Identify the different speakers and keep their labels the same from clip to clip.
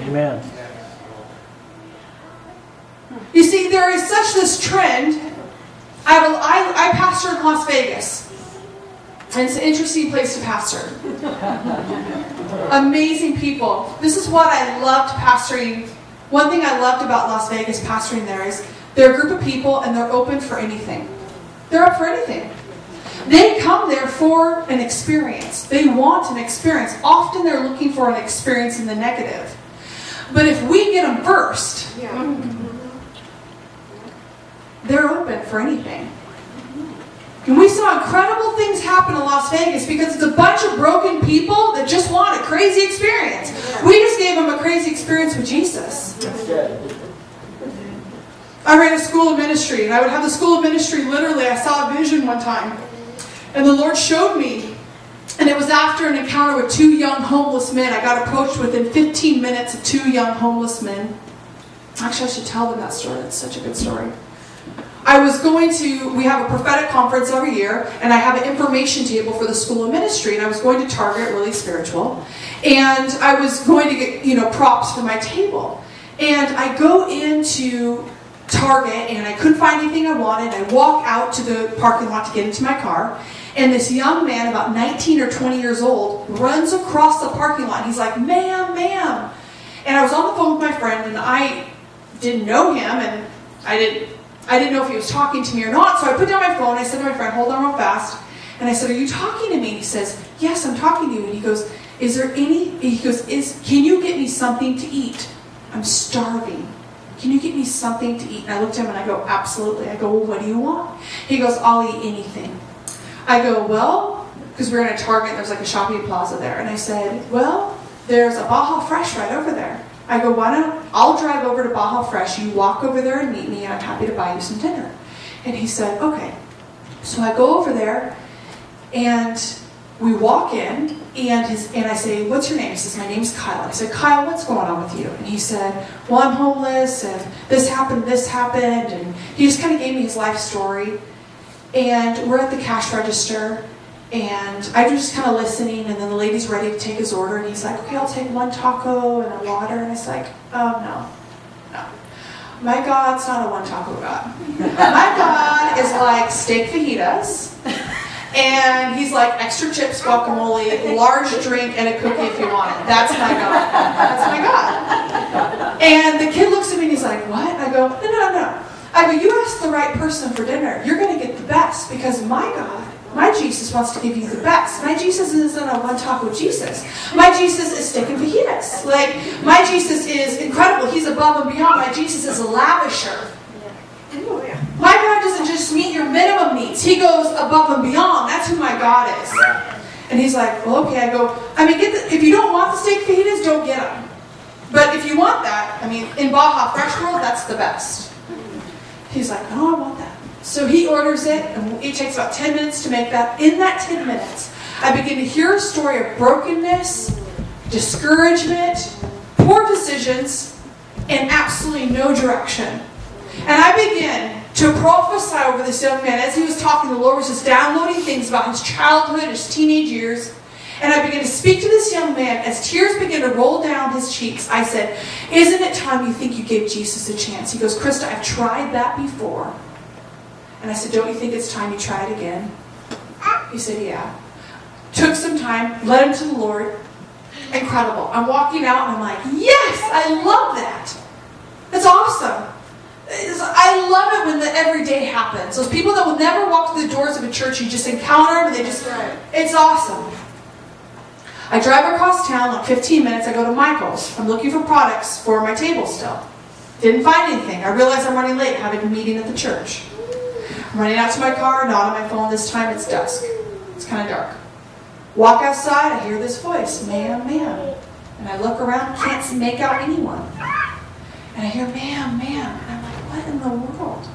Speaker 1: Amen.
Speaker 2: You see, there is such this trend. I pastor in Las Vegas. And it's an interesting place to pastor. Amazing people. This is what I loved pastoring. One thing I loved about Las Vegas pastoring there is they're a group of people and they're open for anything. They're up for anything. They come there for an experience. They want an experience. Often they're looking for an experience in the negative. But if we get them first, they're open for anything. And we saw incredible things happen in Las Vegas because it's a bunch of broken people that just want a crazy experience. We just gave them a crazy experience with Jesus. I ran a school of ministry, and I would have the school of ministry, literally, I saw a vision one time. And the Lord showed me, and it was after an encounter with 2 young homeless men. I got approached within 15 minutes of 2 young homeless men. Actually, I should tell them that story. It's such a good story. We have a prophetic conference every year, and I have an information table for the school of ministry, and I was going to Target, really spiritual, and I was going to get, props for my table. And I go into Target, and I couldn't find anything I wanted. I walk out to the parking lot to get into my car, and this young man, about 19 or 20 years old, runs across the parking lot. He's like, "Ma'am, ma'am." And I was on the phone with my friend, and I didn't know him, and I didn't know if he was talking to me or not, so I put down my phone. I said to my friend, "Hold on real fast." And I said, "Are you talking to me?" And he says, "Yes, I'm talking to you." And he goes, "Can you get me something to eat? I'm starving. Can you get me something to eat?" And I looked at him and I go, "Absolutely." I go, "Well, what do you want?" He goes, "I'll eat anything." I go, "Well," because we were in a Target, there's like a shopping plaza there. And I said, "Well, there's a Baja Fresh right over there." I go, I'll drive over to Baja Fresh. You walk over there and meet me, and I'm happy to buy you some dinner. And he said, "Okay." So I go over there, and we walk in, and I say, "What's your name?" He says, "My name's Kyle." I said, "Kyle, what's going on with you?" And he said, "Well, I'm homeless, and this happened, and he just kind of gave me his life story. And we're at the cash register, and I'm just kind of listening, and then the lady's ready to take his order, and he's like, "Okay, I'll take 1 taco and a water." And I was like, "Oh, no. My God's not a 1 taco God. My God is like steak fajitas, and he's like extra chips, guacamole, large drink, and a cookie if you want it. That's my God. That's my God." And the kid looks at me and he's like, "What?" I go, No. I go, "You asked the right person for dinner. You're going to get the best, because my God, my Jesus wants to give you the best. My Jesus isn't a 1 taco Jesus. My Jesus is steak and fajitas. Like, my Jesus is incredible. He's above and beyond. My Jesus is a lavisher. My God doesn't just meet your minimum needs. He goes above and beyond. That's who my God is." And he's like, "Well, okay." I go, if you don't want the steak fajitas, don't get them. But if you want that, in Baja Fresh World, that's the best. He's like, "Oh, I want that." So he orders it, and it takes about 10 minutes to make that. In that 10 minutes, I begin to hear a story of brokenness, discouragement, poor decisions, and absolutely no direction. And I begin to prophesy over this young man. As he was talking, the Lord was just downloading things about his childhood, his teenage years. And I began to speak to this young man. As tears began to roll down his cheeks, I said, "Isn't it time you think you gave Jesus a chance?" He goes, "Christa, I've tried that before." And I said, "Don't you think it's time you try it again?" He said, "Yeah." Took some time, led him to the Lord. Incredible. I'm walking out and I'm like, "Yes, I love that. That's awesome." I love it when the everyday happens. Those people that will never walk through the doors of a church, you just encounter them and it's awesome. I drive across town, like 15 minutes, I go to Michael's. I'm looking for products for my table still. Didn't find anything. I realize I'm running late, having a meeting at the church. I'm running out to my car, not on my phone this time, it's dusk. It's kind of dark. Walk outside, I hear this voice, "Ma'am, ma'am." And I look around, can't make out anyone. And I hear, "Ma'am, ma'am." And I'm like, what in the world?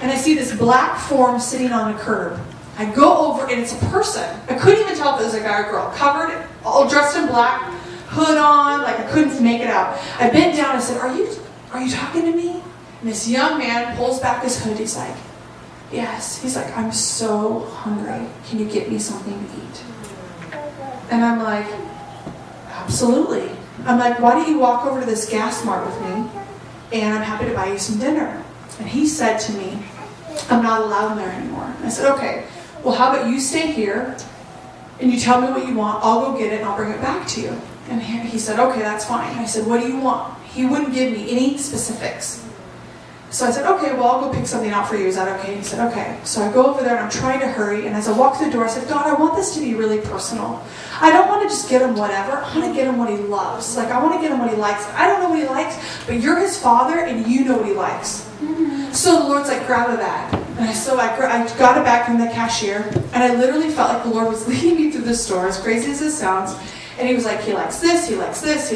Speaker 2: And I see this black form sitting on a curb. I go over, and it's a person. I couldn't even tell if it was a guy or girl. Covered, all dressed in black, hood on, like I couldn't make it out. I bent down and said, Are you talking to me?" And this young man pulls back his hood. He's like, "Yes." He's like, "I'm so hungry. Can you get me something to eat?" And I'm like, "Absolutely." I'm like, why don't you walk over to this gas mart with me, and I'm happy to buy you some dinner. And he said to me, I'm not allowed in there anymore. I said, okay, well, how about you stay here, and you tell me what you want, I'll go get it, and I'll bring it back to you. And he said, okay, that's fine. I said, what do you want? He wouldn't give me any specifics. So I said, okay, well, I'll go pick something out for you. Is that okay? And he said, okay. So I go over there, and I'm trying to hurry. And as I walk through the door, I said, God, I want this to be really personal. I don't want to just get him whatever. I want to get him what he loves. Like, I want to get him what he likes. I don't know what he likes, but you're his father, and you know what he likes. So the Lord's like, grab a bag. And I got it back from the cashier, and I literally felt like the Lord was leading me through the store, as crazy as this sounds. And he was like, he likes this, he likes this, he likes